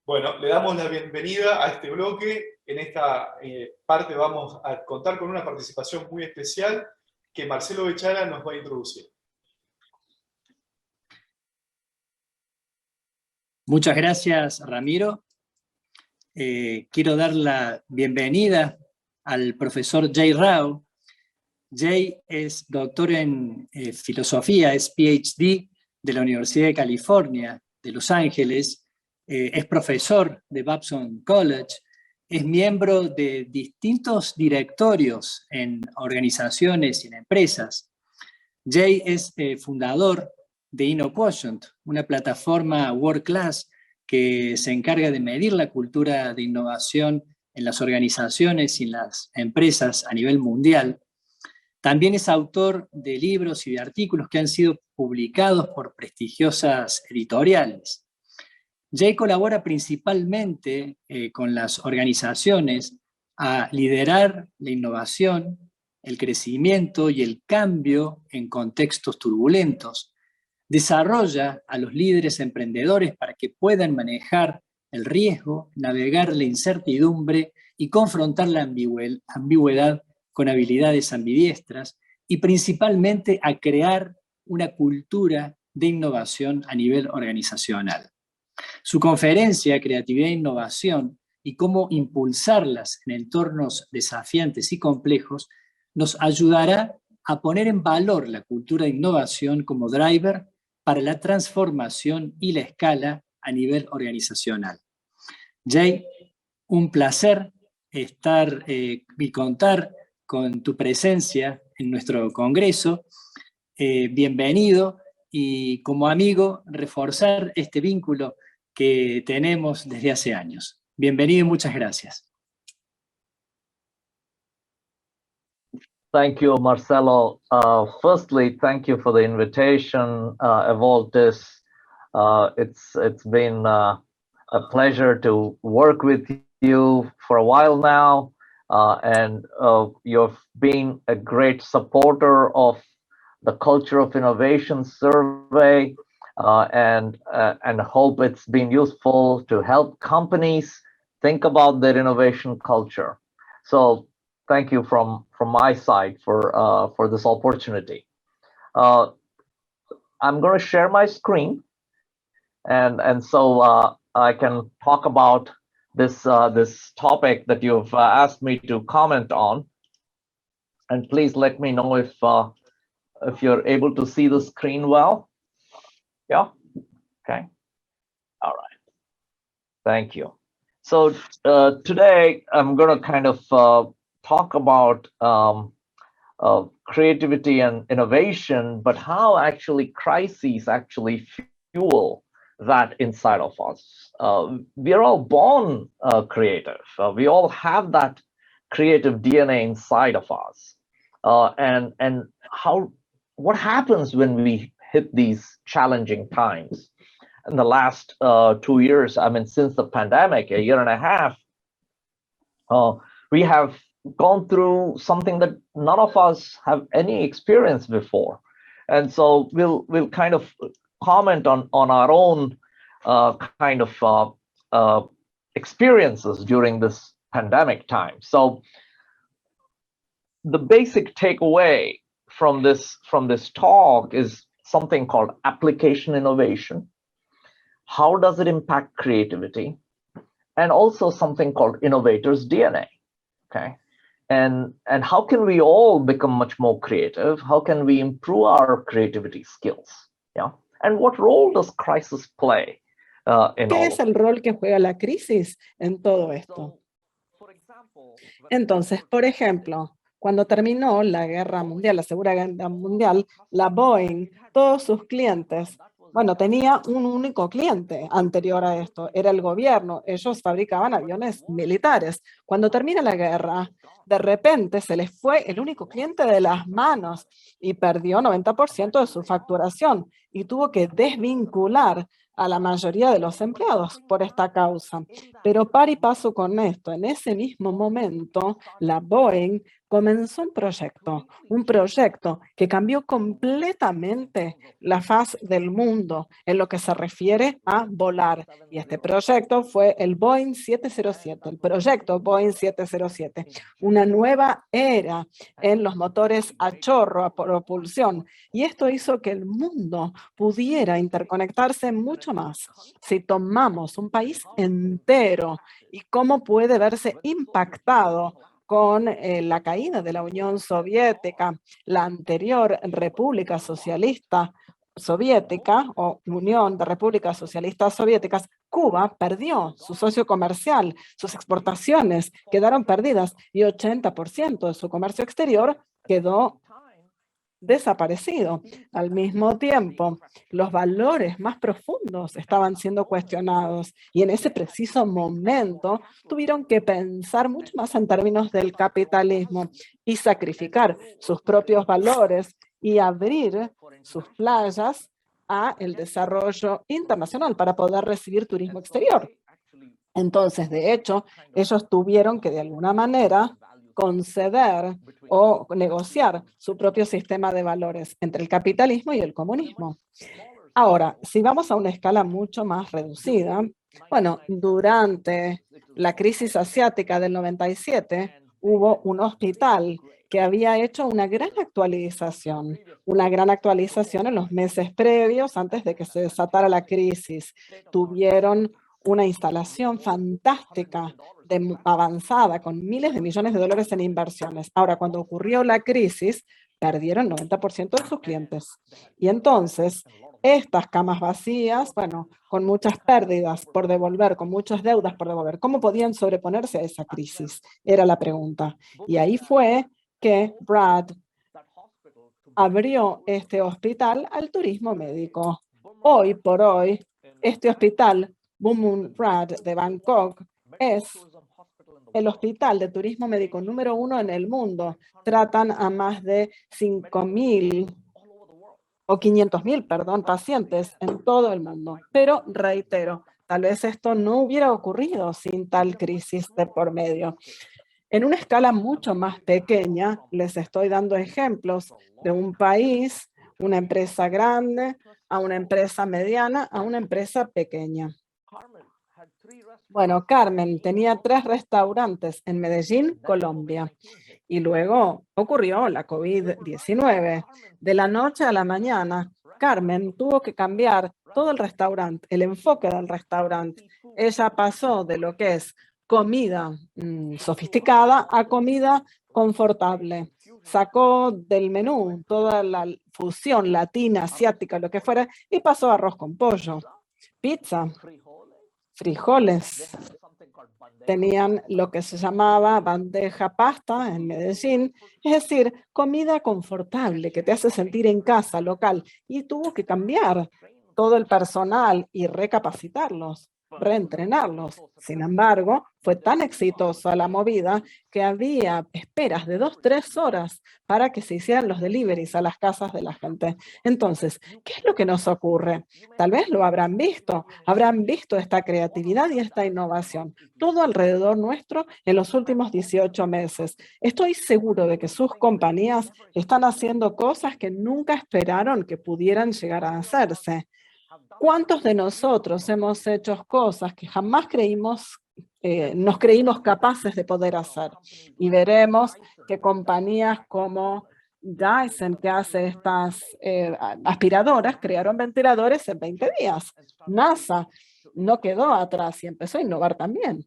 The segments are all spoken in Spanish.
Bueno, le damos la bienvenida a este bloque. En esta parte vamos a contar con una participación muy especial que Marcelo Bechara nos va a introducir. Muchas gracias, Ramiro. Quiero dar la bienvenida al profesor Jay Rao. Jay es doctor en filosofía, es PhD de la Universidad de California, de Los Ángeles, es profesor de Babson College, es miembro de distintos directorios en organizaciones y en empresas. Jay es fundador de InnoQuotient, una plataforma world class que se encarga de medir la cultura de innovación en las organizaciones y en las empresas a nivel mundial. También es autor de libros y de artículos que han sido publicados por prestigiosas editoriales. Jay colabora principalmente con las organizaciones a liderar la innovación, el crecimiento y el cambio en contextos turbulentos. Desarrolla a los líderes emprendedores para que puedan manejar el riesgo, navegar la incertidumbre y confrontar la ambigüedad con habilidades ambidiestras, y principalmente a crear una cultura de innovación a nivel organizacional. Su conferencia Creatividad e Innovación y cómo impulsarlas en entornos desafiantes y complejos nos ayudará a poner en valor la cultura de innovación como driver para la transformación y la escala a nivel organizacional. Jay, un placer estar y contar con tu presencia en nuestro congreso. Bienvenido, y como amigo reforzar este vínculo que tenemos desde hace años. Bienvenido y muchas gracias. Thank you, Marcelo. Firstly, thank you for the invitation, Evoltis. It's been a pleasure to work with you for a while now, and you've been a great supporter of the Culture of Innovation survey, and hope it's been useful to help companies think about their innovation culture. So thank you from my side for this opportunity. I'm going to share my screen, and so I can talk about this topic that you've asked me to comment on. And please let me know if you're able to see the screen well. Yeah. Okay. All right. Thank you. So today I'm going to kind of talk about creativity and innovation, but how actually crises actually fuel that inside of us. We are all born creative. We all have that creative DNA inside of us. And what happens when we hit these challenging times? In the last 2 years, I mean, since the pandemic, a year and a half, we have gone through something that none of us have any experience before. And so we'll kind of comment on our own kind of experiences during this pandemic time. So the basic takeaway from this talk is something called application innovation. How does it impact creativity? And also something called innovator's DNA. Okay. And how can we all become much more creative? How can we improve our creativity skills? Yeah. And what role does crisis play in ¿Qué all es el rol que juega la crisis en todo esto? Entonces, por ejemplo, cuando terminó la Guerra Mundial, la Segunda Guerra Mundial, la Boeing, todos sus clientes, bueno, tenía un único cliente anterior a esto, era el gobierno. Ellos fabricaban aviones militares. Cuando termina la guerra, de repente se les fue el único cliente de las manos y perdió 90% de su facturación y tuvo que desvincular a la mayoría de los empleados por esta causa. Pero par y paso con esto, en ese mismo momento, la Boeing comenzó un proyecto que cambió completamente la faz del mundo en lo que se refiere a volar. Y este proyecto fue el Boeing 707, el proyecto Boeing 707, una nueva era en los motores a chorro, a propulsión. Y esto hizo que el mundo pudiera interconectarse mucho más. Si tomamos un país entero y cómo puede verse impactado con la caída de la Unión Soviética, la anterior República Socialista Soviética o Unión de Repúblicas Socialistas Soviéticas, Cuba perdió su socio comercial, sus exportaciones quedaron perdidas y 80% de su comercio exterior quedó desaparecido. Al mismo tiempo, los valores más profundos estaban siendo cuestionados y en ese preciso momento tuvieron que pensar mucho más en términos del capitalismo y sacrificar sus propios valores y abrir sus playas a el desarrollo internacional para poder recibir turismo exterior. Entonces, de hecho, ellos tuvieron que de alguna manera conceder o negociar su propio sistema de valores entre el capitalismo y el comunismo. Ahora, si vamos a una escala mucho más reducida, bueno, durante la crisis asiática del 97 hubo un hospital que había hecho una gran actualización en los meses previos antes de que se desatara la crisis. Tuvieron una instalación fantástica, avanzada, con miles de millones de dólares en inversiones. Ahora, cuando ocurrió la crisis, perdieron 90% de sus clientes. Y entonces, estas camas vacías, bueno, con muchas pérdidas por devolver, con muchas deudas por devolver, ¿cómo podían sobreponerse a esa crisis? Era la pregunta. Y ahí fue que Brad abrió este hospital al turismo médico. Hoy por hoy, este hospital, Bumrungrad Brad de Bangkok, es el hospital de turismo médico número 1 en el mundo. Tratan a más de 5.000 o 500.000, perdón, pacientes en todo el mundo. Pero reitero, tal vez esto no hubiera ocurrido sin tal crisis de por medio. En una escala mucho más pequeña, les estoy dando ejemplos de un país, una empresa grande, a una empresa mediana, a una empresa pequeña. Bueno, Carmen tenía 3 restaurantes en Medellín, Colombia. Y luego ocurrió la COVID-19. De la noche a la mañana, Carmen tuvo que cambiar todo el restaurante, el enfoque del restaurante. Ella pasó de lo que es comida sofisticada a comida confortable. Sacó del menú toda la fusión latina, asiática, lo que fuera, y pasó a arroz con pollo, pizza, frijoles. Tenían lo que se llamaba bandeja pasta en Medellín, es decir, comida confortable que te hace sentir en casa, local, y tuvo que cambiar todo el personal y recapacitarlos, reentrenarlos. Sin embargo, fue tan exitosa la movida que había esperas de 2-3 horas para que se hicieran los deliveries a las casas de la gente. Entonces, ¿qué es lo que nos ocurre? Tal vez lo habrán visto esta creatividad y esta innovación, todo alrededor nuestro en los últimos 18 meses. Estoy seguro de que sus compañías están haciendo cosas que nunca esperaron que pudieran llegar a hacerse. ¿Cuántos de nosotros hemos hecho cosas que jamás nos creímos capaces de poder hacer? Y veremos que compañías como Dyson, que hace estas aspiradoras, crearon ventiladores en 20 días. NASA no quedó atrás y empezó a innovar también.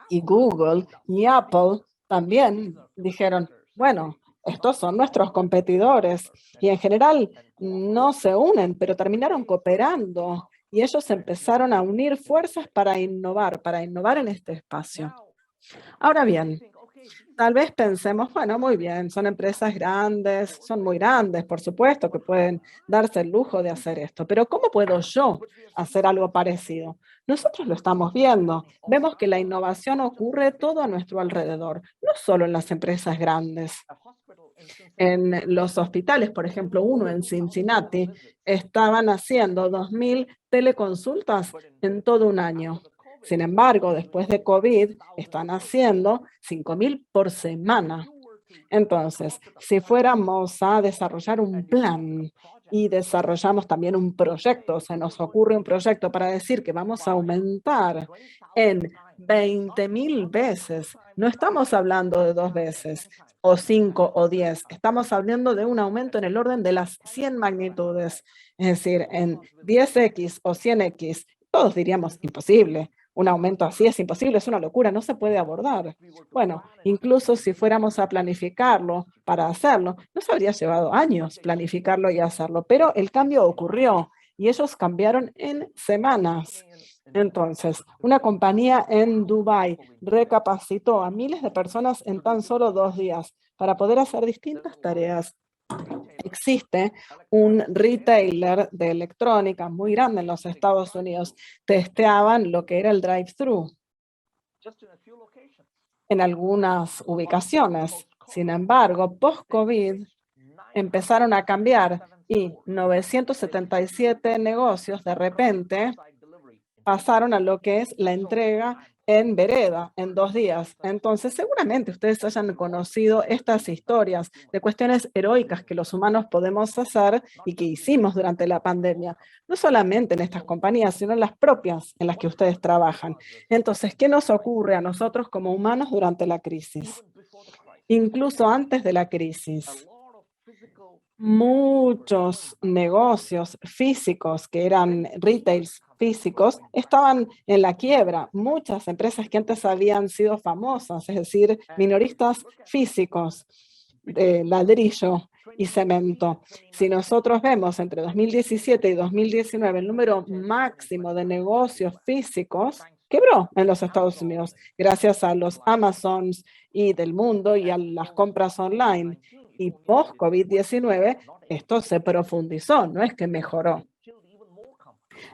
Y Google y Apple también dijeron, bueno, estos son nuestros competidores y en general no se unen, pero terminaron cooperando y ellos empezaron a unir fuerzas para innovar en este espacio. Ahora bien, tal vez pensemos, bueno, muy bien, son empresas grandes, son muy grandes, por supuesto, que pueden darse el lujo de hacer esto, pero ¿cómo puedo yo hacer algo parecido? Nosotros lo estamos viendo, vemos que la innovación ocurre todo a nuestro alrededor, no solo en las empresas grandes. En los hospitales, por ejemplo, uno en Cincinnati, estaban haciendo 2.000 teleconsultas en todo un año. Sin embargo, después de COVID, están haciendo 5.000 por semana. Entonces, si fuéramos a desarrollar un plan y desarrollamos también un proyecto, se nos ocurre un proyecto para decir que vamos a aumentar en 20.000 veces, no estamos hablando de 2 veces, o 5 o 10, estamos hablando de un aumento en el orden de las 100 magnitudes, es decir, en 10x o 100x, todos diríamos imposible. Un aumento así es imposible, es una locura, no se puede abordar. Bueno, incluso si fuéramos a planificarlo para hacerlo, nos habría llevado años planificarlo y hacerlo, pero el cambio ocurrió y ellos cambiaron en semanas. Entonces, una compañía en Dubái recapacitó a miles de personas en tan solo 2 días para poder hacer distintas tareas. Existe un retailer de electrónica muy grande en los Estados Unidos. Testeaban lo que era el drive-thru en algunas ubicaciones. Sin embargo, post-COVID empezaron a cambiar y 977 negocios de repente pasaron a lo que es la entrega en vereda en 2 días. Entonces, seguramente ustedes hayan conocido estas historias de cuestiones heroicas que los humanos podemos hacer y que hicimos durante la pandemia. No solamente en estas compañías, sino en las propias en las que ustedes trabajan. Entonces, ¿qué nos ocurre a nosotros como humanos durante la crisis? Incluso antes de la crisis, muchos negocios físicos que eran retails físicos estaban en la quiebra. Muchas empresas que antes habían sido famosas, es decir, minoristas físicos de ladrillo y cemento. Si nosotros vemos entre 2017 y 2019 el número máximo de negocios físicos, quebró en los Estados Unidos gracias a los Amazons y del mundo y a las compras online. Y post-COVID-19 esto se profundizó, no es que mejoró.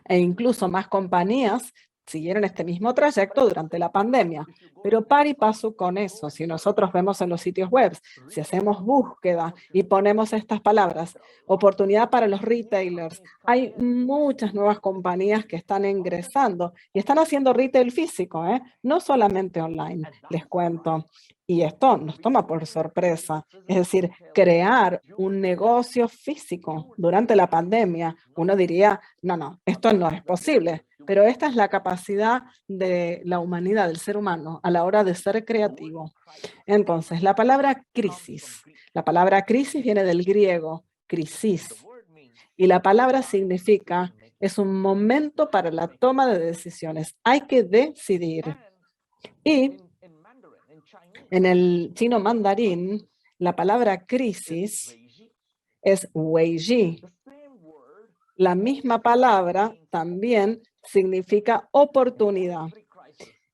E incluso más compañías siguieron este mismo trayecto durante la pandemia. Pero par y paso con eso, si nosotros vemos en los sitios web, si hacemos búsqueda y ponemos estas palabras, oportunidad para los retailers, hay muchas nuevas compañías que están ingresando y están haciendo retail físico, no solamente online, les cuento. Y esto nos toma por sorpresa. Es decir, crear un negocio físico durante la pandemia, uno diría, no, esto no es posible. Pero esta es la capacidad de la humanidad, del ser humano, a la hora de ser creativo. Entonces, la palabra crisis viene del griego, crisis. Y la palabra significa, es un momento para la toma de decisiones. Hay que decidir. Y en el chino mandarín, la palabra crisis es weiji. La misma palabra también significa oportunidad.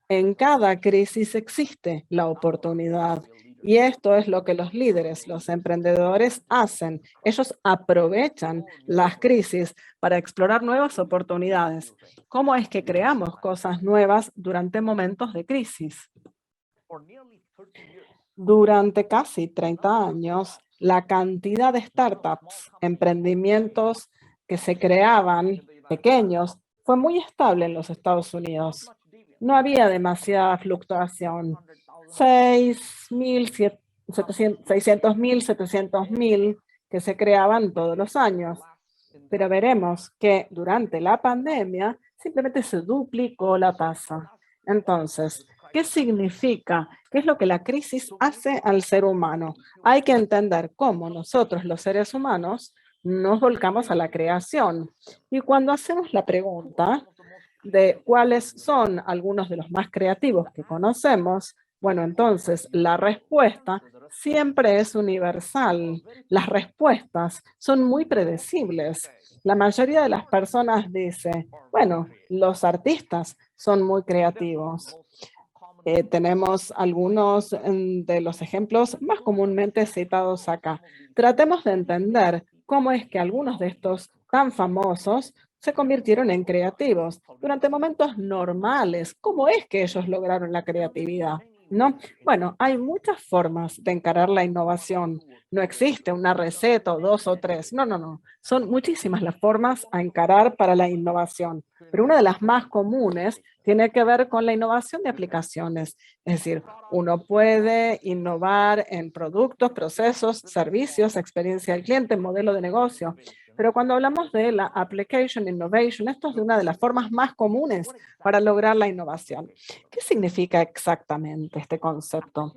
En cada crisis existe la oportunidad. Y esto es lo que los líderes, los emprendedores hacen. Ellos aprovechan las crisis para explorar nuevas oportunidades. ¿Cómo es que creamos cosas nuevas durante momentos de crisis? Durante casi 30 años, la cantidad de startups, emprendimientos que se creaban pequeños, fue muy estable en los Estados Unidos. No había demasiada fluctuación. 600.000, 700.000 que se creaban todos los años. Pero veremos que durante la pandemia simplemente se duplicó la tasa. Entonces, ¿qué significa? ¿Qué es lo que la crisis hace al ser humano? Hay que entender cómo nosotros, los seres humanos, nos volcamos a la creación. Y cuando hacemos la pregunta de cuáles son algunos de los más creativos que conocemos, bueno, entonces la respuesta siempre es universal. Las respuestas son muy predecibles. La mayoría de las personas dice, bueno, los artistas son muy creativos. Tenemos algunos de los ejemplos más comúnmente citados acá. Tratemos de entender cómo es que algunos de estos tan famosos se convirtieron en creativos durante momentos normales. ¿Cómo es que ellos lograron la creatividad? ¿no? Bueno, hay muchas formas de encarar la innovación. No existe una receta o dos o tres. No, no, no. Son muchísimas las formas a encarar para la innovación. Pero una de las más comunes tiene que ver con la innovación de aplicaciones. Es decir, uno puede innovar en productos, procesos, servicios, experiencia del cliente, modelo de negocio. Pero cuando hablamos de la application innovation, esto es de una de las formas más comunes para lograr la innovación. ¿Qué significa exactamente este concepto?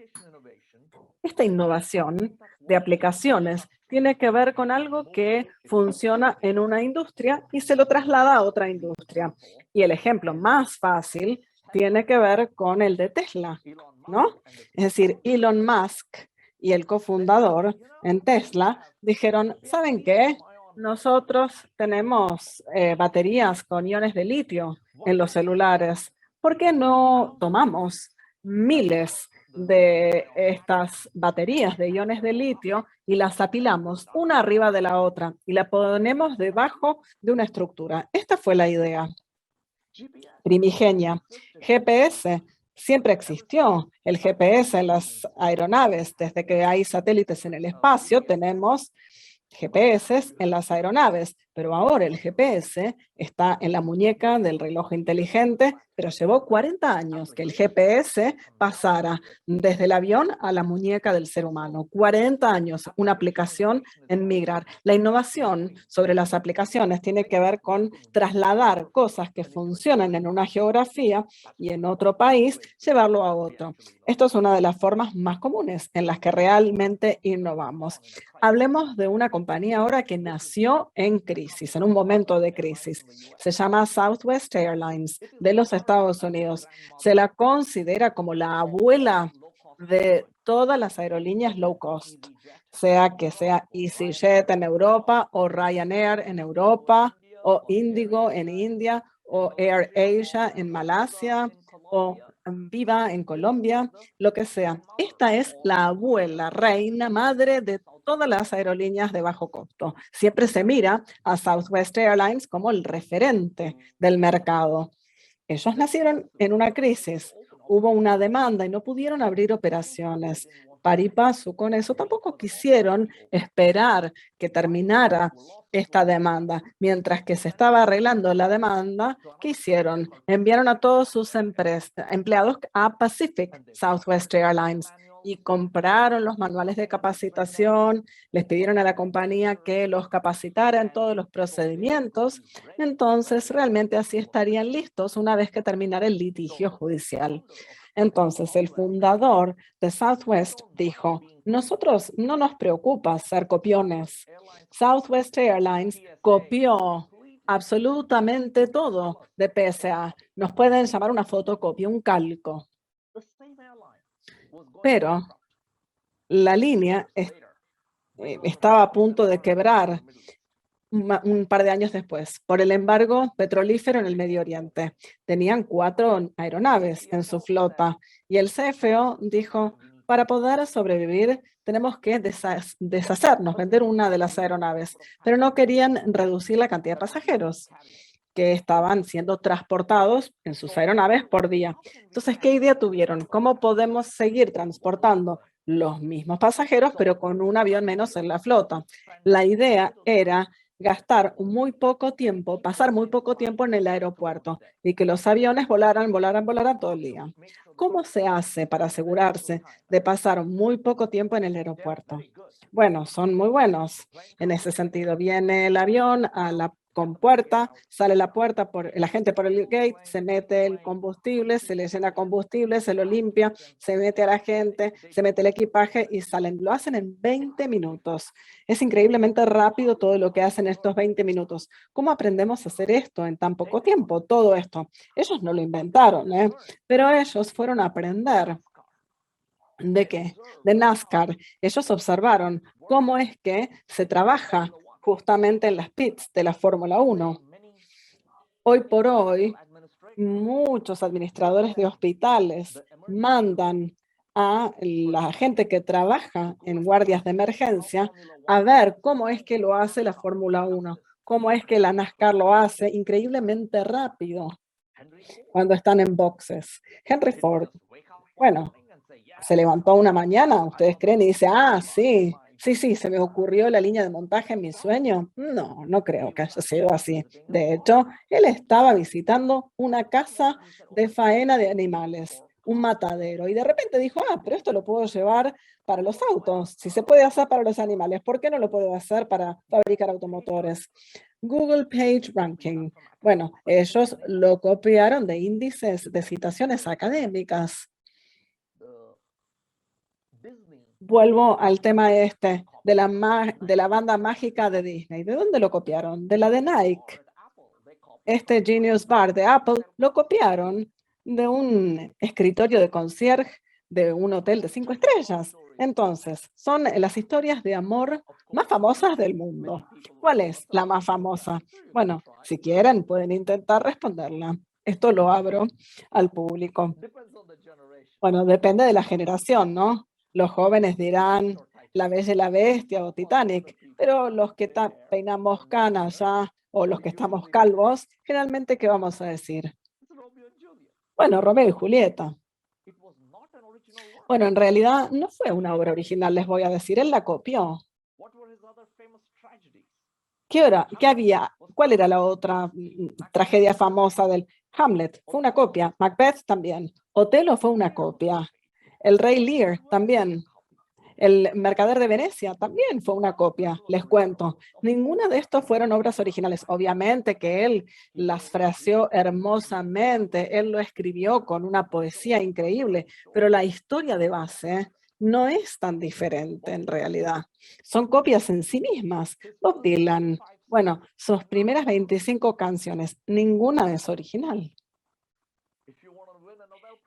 Esta innovación de aplicaciones tiene que ver con algo que funciona en una industria y se lo traslada a otra industria. Y el ejemplo más fácil tiene que ver con el de Tesla, ¿no? Es decir, Elon Musk y el cofundador en Tesla dijeron, ¿saben qué? Nosotros tenemos baterías con iones de litio en los celulares. ¿Por qué no tomamos miles de estas baterías de iones de litio y las apilamos una arriba de la otra y la ponemos debajo de una estructura? Esta fue la idea primigenia. GPS siempre existió. El GPS en las aeronaves, desde que hay satélites en el espacio, tenemos GPS en las aeronaves, pero ahora el GPS está en la muñeca del reloj inteligente, pero llevó 40 años que el GPS pasara desde el avión a la muñeca del ser humano. 40 años, una aplicación en migrar. La innovación sobre las aplicaciones tiene que ver con trasladar cosas que funcionan en una geografía y en otro país, llevarlo a otro. Esto es una de las formas más comunes en las que realmente innovamos. Hablemos de una compañía ahora que nació en crisis, en un momento de crisis. Se llama Southwest Airlines de los Estados Unidos. Se la considera como la abuela de todas las aerolíneas low cost, sea que sea EasyJet en Europa o Ryanair en Europa o Indigo en India o Air Asia en Malasia o Viva en Colombia, lo que sea. Esta es la abuela, reina, madre de todas las aerolíneas de bajo costo. Siempre se mira a Southwest Airlines como el referente del mercado. Ellos nacieron en una crisis, hubo una demanda y no pudieron abrir operaciones. Par y paso con eso, tampoco quisieron esperar que terminara esta demanda. Mientras que se estaba arreglando la demanda, ¿qué hicieron? Enviaron a todos sus empleados a Pacific Southwest Airlines y compraron los manuales de capacitación, les pidieron a la compañía que los capacitara en todos los procedimientos. Entonces, realmente así estarían listos una vez que terminara el litigio judicial. Entonces, el fundador de Southwest dijo, nosotros no nos preocupa ser copiones. Southwest Airlines copió absolutamente todo de PSA. Nos pueden llamar una fotocopia, un calco. Pero la línea estaba a punto de quebrar un par de años después, por el embargo petrolífero en el Medio Oriente. Tenían 4 aeronaves en su flota y el CFO dijo, para poder sobrevivir tenemos que deshacernos, vender una de las aeronaves, pero no querían reducir la cantidad de pasajeros que estaban siendo transportados en sus aeronaves por día. Entonces, ¿qué idea tuvieron? ¿Cómo podemos seguir transportando los mismos pasajeros, pero con un avión menos en la flota? La idea era gastar muy poco tiempo, pasar muy poco tiempo en el aeropuerto y que los aviones volaran todo el día. ¿Cómo se hace para asegurarse de pasar muy poco tiempo en el aeropuerto? Bueno, son muy buenos en ese sentido. Viene el avión a la compuerta, sale la puerta, la gente por el gate, se mete el combustible, se le llena combustible, se lo limpia, se mete a la gente, se mete el equipaje y salen. Lo hacen en 20 minutos. Es increíblemente rápido todo lo que hacen estos 20 minutos. ¿Cómo aprendemos a hacer esto en tan poco tiempo? Todo esto. Ellos no lo inventaron, pero ellos fueron a aprender. ¿De qué? De NASCAR. Ellos observaron cómo es que se trabaja justamente en las pits de la Fórmula 1. Hoy por hoy, muchos administradores de hospitales mandan a la gente que trabaja en guardias de emergencia a ver cómo es que lo hace la Fórmula 1, cómo es que la NASCAR lo hace increíblemente rápido cuando están en boxes. Henry Ford, bueno, se levantó una mañana, ¿ustedes creen? Y dice, ah, sí, se me ocurrió la línea de montaje en mi sueño. No, no creo que haya sido así. De hecho, él estaba visitando una casa de faena de animales, un matadero, y de repente dijo, ah, pero esto lo puedo llevar para los autos. Si se puede hacer para los animales, ¿por qué no lo puedo hacer para fabricar automotores? Google Page Ranking. Bueno, ellos lo copiaron de índices de citaciones académicas. Vuelvo al tema este de la banda mágica de Disney. ¿De dónde lo copiaron? De la de Nike. Este Genius Bar de Apple lo copiaron de un escritorio de concierge de un hotel de 5 estrellas. Entonces, son las historias de amor más famosas del mundo. ¿Cuál es la más famosa? Bueno, si quieren, pueden intentar responderla. Esto lo abro al público. Bueno, depende de la generación, ¿no? Los jóvenes dirán La Bella y la Bestia o Titanic, pero los que peinamos canas ya o los que estamos calvos, generalmente, ¿qué vamos a decir? Bueno, Romeo y Julieta. Bueno, en realidad no fue una obra original, les voy a decir, él la copió. ¿Qué había? ¿Cuál era la otra tragedia famosa del Hamlet? Fue una copia. Macbeth también. Otelo fue una copia. El Rey Lear también. El Mercader de Venecia también fue una copia, les cuento. Ninguna de estos fueron obras originales. Obviamente que él las fraseó hermosamente, él lo escribió con una poesía increíble, pero la historia de base no es tan diferente en realidad. Son copias en sí mismas. Bob Dylan, bueno, sus primeras 25 canciones, ninguna es original.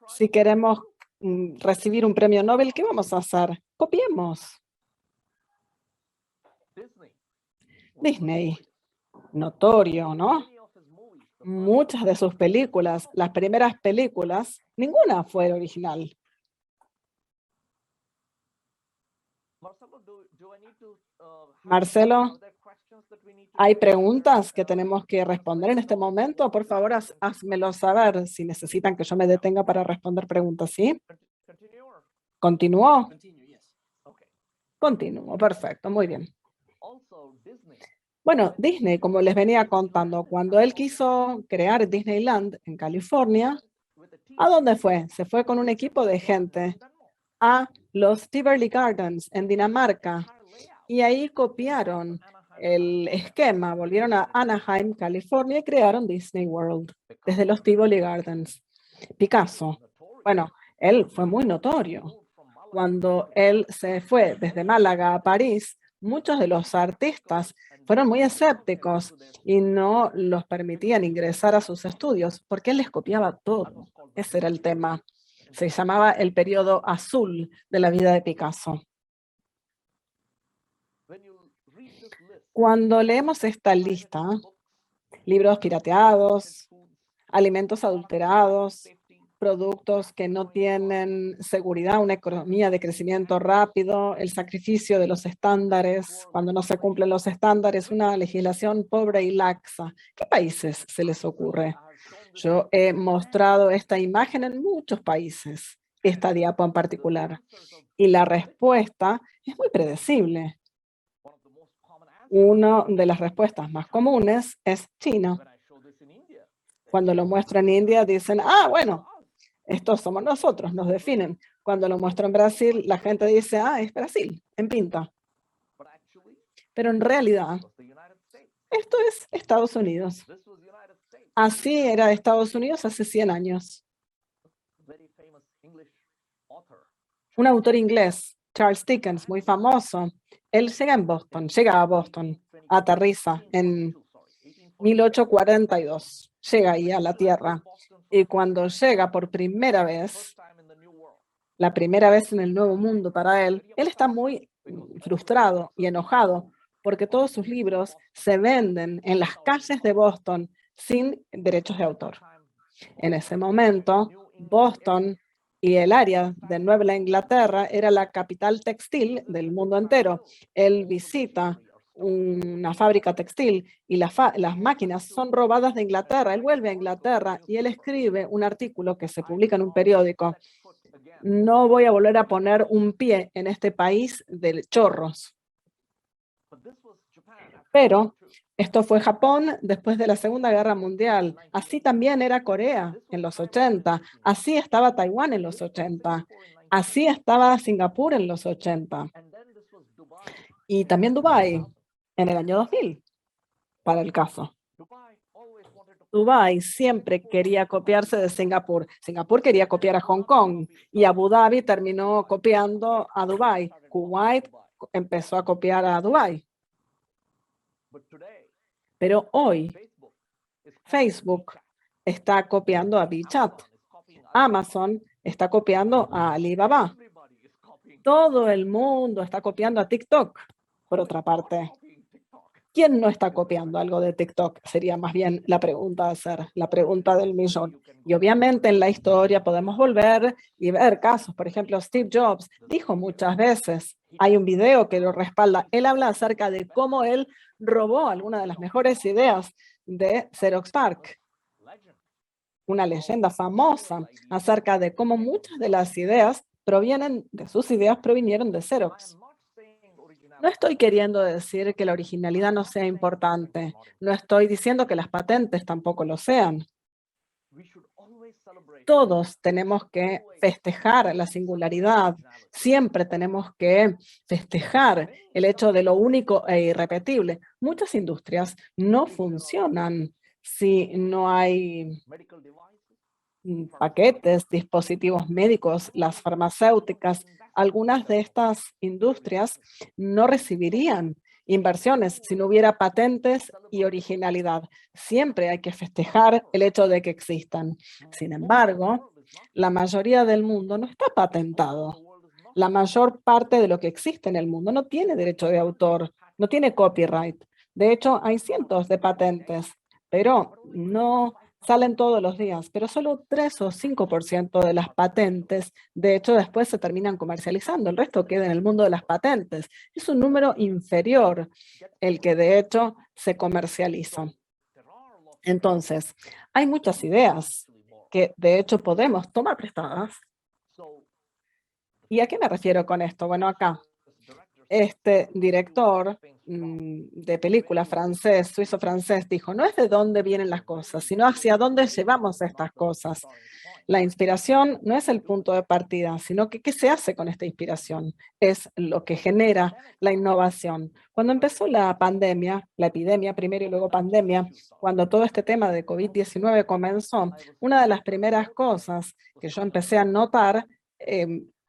Si queremos recibir un premio Nobel, ¿qué vamos a hacer? Copiemos. Disney, notorio, ¿no? Muchas de sus películas, las primeras películas, ninguna fue original. Marcelo, ¿hay preguntas que tenemos que responder en este momento? Por favor, házmelo saber si necesitan que yo me detenga para responder preguntas, ¿sí? ¿Continúo? Continúo, perfecto, muy bien. Bueno, Disney, como les venía contando, cuando él quiso crear Disneyland en California, ¿a dónde fue? Se fue con un equipo de gente a los Tivoli Gardens en Dinamarca y ahí copiaron el esquema, volvieron a Anaheim, California y crearon Disney World desde los Tivoli Gardens. Picasso, bueno, él fue muy notorio. Cuando él se fue desde Málaga a París, muchos de los artistas fueron muy escépticos y no los permitían ingresar a sus estudios porque él les copiaba todo. Ese era el tema. Se llamaba el periodo azul de la vida de Picasso. Cuando leemos esta lista, libros pirateados, alimentos adulterados, productos que no tienen seguridad, una economía de crecimiento rápido, el sacrificio de los estándares, cuando no se cumplen los estándares, una legislación pobre y laxa. ¿Qué países se les ocurre? Yo he mostrado esta imagen en muchos países, esta diapo en particular, y la respuesta es muy predecible. Una de las respuestas más comunes es China. Cuando lo muestro en India dicen, ah, bueno, estos somos nosotros, nos definen. Cuando lo muestro en Brasil, la gente dice, ah, es Brasil, en pinta. Pero en realidad, esto es Estados Unidos. Así era Estados Unidos hace 100 años. Un autor inglés, Charles Dickens, muy famoso, él llega a Boston, aterriza en 1842, llega ahí a la Tierra. Y cuando llega por primera vez, la primera vez en el Nuevo Mundo para él está muy frustrado y enojado porque todos sus libros se venden en las calles de Boston sin derechos de autor. En ese momento, Boston y el área de Nueva Inglaterra era la capital textil del mundo entero. Él visita una fábrica textil y las máquinas son robadas de Inglaterra. Él vuelve a Inglaterra y él escribe un artículo que se publica en un periódico no voy a volver a poner un pie en este país de chorros. Pero esto fue Japón después de la Segunda Guerra Mundial. Así también era Corea en los 80. Así estaba Taiwán en los 80. Así estaba Singapur en los 80. Y también Dubái en el año 2000, para el caso. Dubái siempre quería copiarse de Singapur. Singapur quería copiar a Hong Kong y Abu Dhabi terminó copiando a Dubái. Kuwait empezó a copiar a Dubái. Pero hoy Facebook está copiando a WeChat. Amazon está copiando a Alibaba. Todo el mundo está copiando a TikTok, por otra parte. ¿Quién no está copiando algo de TikTok? Sería más bien la pregunta a hacer, la pregunta del millón. Y obviamente en la historia podemos volver y ver casos. Por ejemplo, Steve Jobs dijo muchas veces, hay un video que lo respalda, él habla acerca de cómo él robó alguna de las mejores ideas de Xerox PARC. Una leyenda famosa acerca de cómo muchas de las ideas provinieron de Xerox. No estoy queriendo decir que la originalidad no sea importante. No estoy diciendo que las patentes tampoco lo sean. Todos tenemos que festejar la singularidad. Siempre tenemos que festejar el hecho de lo único e irrepetible. Muchas industrias no funcionan si no hay paquetes, dispositivos médicos, las farmacéuticas. Algunas de estas industrias no recibirían inversiones si no hubiera patentes y originalidad. Siempre hay que festejar el hecho de que existan. Sin embargo, la mayoría del mundo no está patentado. La mayor parte de lo que existe en el mundo no tiene derecho de autor, no tiene copyright. De hecho, hay cientos de patentes, pero no salen todos los días, pero solo 3 o 5% de las patentes, de hecho, después se terminan comercializando. El resto queda en el mundo de las patentes. Es un número inferior el que, de hecho, se comercializa. Entonces, hay muchas ideas que, de hecho, podemos tomar prestadas. ¿Y a qué me refiero con esto? Bueno, acá, este director de película francés, suizo-francés, dijo, no es de dónde vienen las cosas, sino hacia dónde llevamos estas cosas. La inspiración no es el punto de partida, sino que qué se hace con esta inspiración. Es lo que genera la innovación. Cuando empezó la pandemia, la epidemia primero y luego pandemia, cuando todo este tema de COVID-19 comenzó, una de las primeras cosas que yo empecé a notar,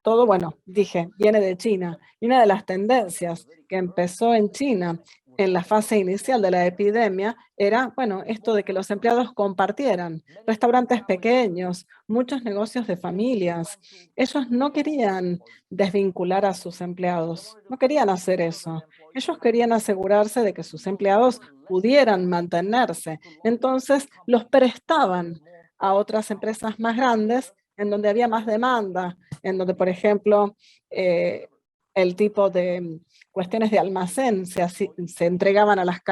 todo, bueno, dije, viene de China. Y una de las tendencias que empezó en China en la fase inicial de la epidemia era, bueno, esto de que los empleados compartieran. Restaurantes pequeños, muchos negocios de familias. Ellos no querían desvincular a sus empleados, no querían hacer eso. Ellos querían asegurarse de que sus empleados pudieran mantenerse. Entonces, los prestaban a otras empresas más grandes en donde había más demanda, en donde, por ejemplo, el tipo de cuestiones de almacén se entregaban a las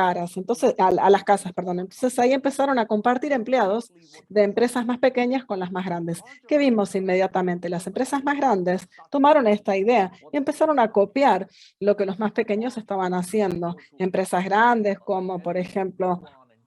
las casas, perdón. Entonces ahí empezaron a compartir empleados de empresas más pequeñas con las más grandes. ¿Qué vimos inmediatamente? Las empresas más grandes tomaron esta idea y empezaron a copiar lo que los más pequeños estaban haciendo. Empresas grandes como, por ejemplo,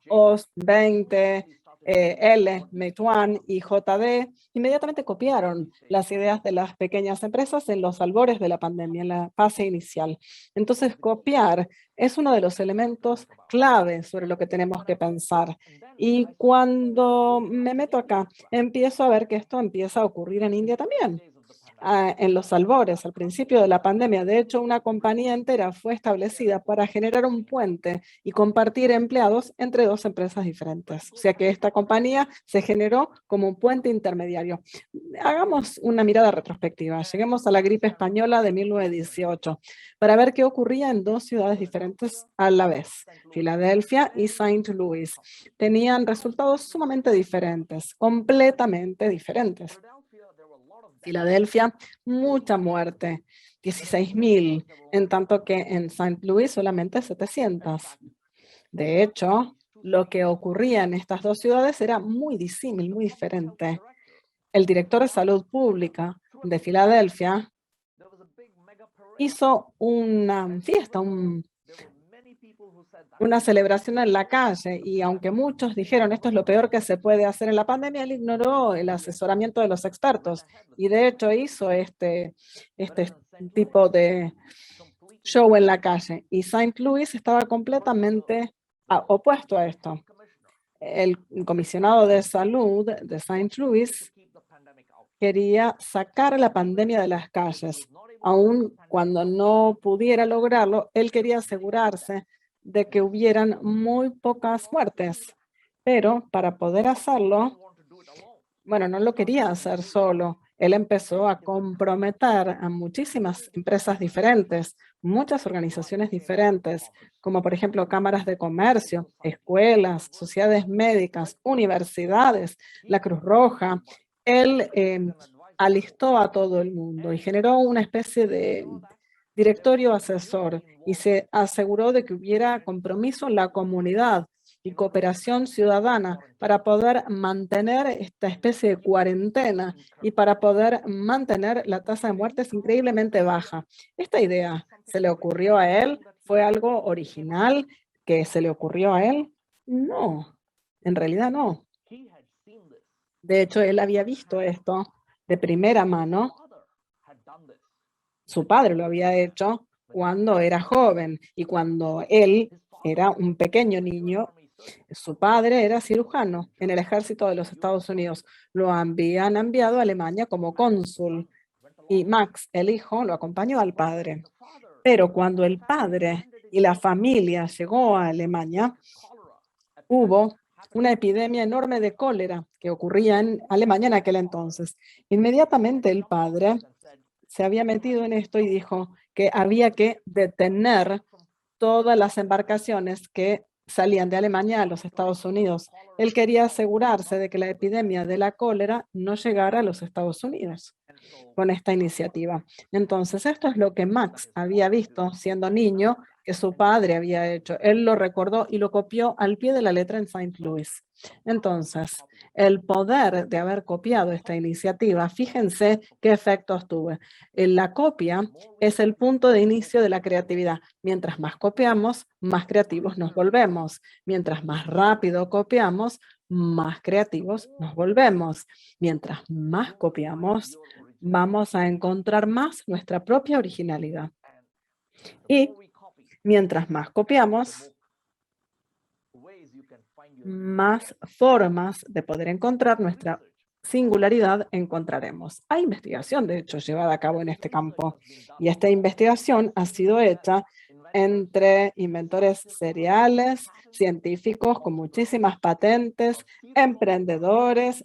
OS 20, L, Meituan y JD inmediatamente copiaron las ideas de las pequeñas empresas en los albores de la pandemia, en la fase inicial. Entonces, copiar es uno de los elementos clave sobre lo que tenemos que pensar. Y cuando me meto acá, empiezo a ver que esto empieza a ocurrir en India también. En los albores, al principio de la pandemia. De hecho, una compañía entera fue establecida para generar un puente y compartir empleados entre dos empresas diferentes. O sea que esta compañía se generó como un puente intermediario. Hagamos una mirada retrospectiva. Lleguemos a la gripe española de 1918 para ver qué ocurría en dos ciudades diferentes a la vez, Filadelfia y Saint Louis. Tenían resultados sumamente diferentes, completamente diferentes. Filadelfia, mucha muerte, 16,000, en tanto que en St. Louis solamente 700. De hecho, lo que ocurría en estas dos ciudades era muy disímil, muy diferente. El director de salud pública de Filadelfia hizo una fiesta, una celebración en la calle, y aunque muchos dijeron esto es lo peor que se puede hacer en la pandemia, él ignoró el asesoramiento de los expertos y de hecho hizo este tipo de show en la calle, y St. Louis estaba completamente opuesto a esto. El comisionado de salud de St. Louis quería sacar la pandemia de las calles. Aun cuando no pudiera lograrlo, él quería asegurarse de que hubieran muy pocas muertes. Pero para poder hacerlo, bueno, no lo quería hacer solo. Él empezó a comprometer a muchísimas empresas diferentes, muchas organizaciones diferentes, como por ejemplo cámaras de comercio, escuelas, sociedades médicas, universidades, la Cruz Roja. Él alistó a todo el mundo y generó una especie de directorio asesor y se aseguró de que hubiera compromiso en la comunidad y cooperación ciudadana para poder mantener esta especie de cuarentena y para poder mantener la tasa de muertes increíblemente baja. Esta idea se le ocurrió a él, fue algo original que se le ocurrió a él. No, en realidad no. De hecho, él había visto esto de primera mano. Su padre lo había hecho cuando era joven y cuando él era un pequeño niño. Su padre era cirujano en el ejército de los Estados Unidos. Lo habían enviado a Alemania como cónsul y Max, el hijo, lo acompañó al padre. Pero cuando el padre y la familia llegó a Alemania, hubo una epidemia enorme de cólera que ocurría en Alemania en aquel entonces. Inmediatamente el padre se había metido en esto y dijo que había que detener todas las embarcaciones que salían de Alemania a los Estados Unidos. Él quería asegurarse de que la epidemia de la cólera no llegara a los Estados Unidos con esta iniciativa. Entonces, esto es lo que Max había visto siendo niño que su padre había hecho. Él lo recordó y lo copió al pie de la letra en St. Louis. Entonces, el poder de haber copiado esta iniciativa, fíjense qué efectos tuvo. La copia es el punto de inicio de la creatividad. Mientras más copiamos, más creativos nos volvemos. Mientras más rápido copiamos, más creativos nos volvemos. Mientras más copiamos, vamos a encontrar más nuestra propia originalidad. Y mientras más copiamos, más formas de poder encontrar nuestra singularidad encontraremos. Hay investigación, de hecho, llevada a cabo en este campo, y esta investigación ha sido hecha entre inventores seriales, científicos con muchísimas patentes, emprendedores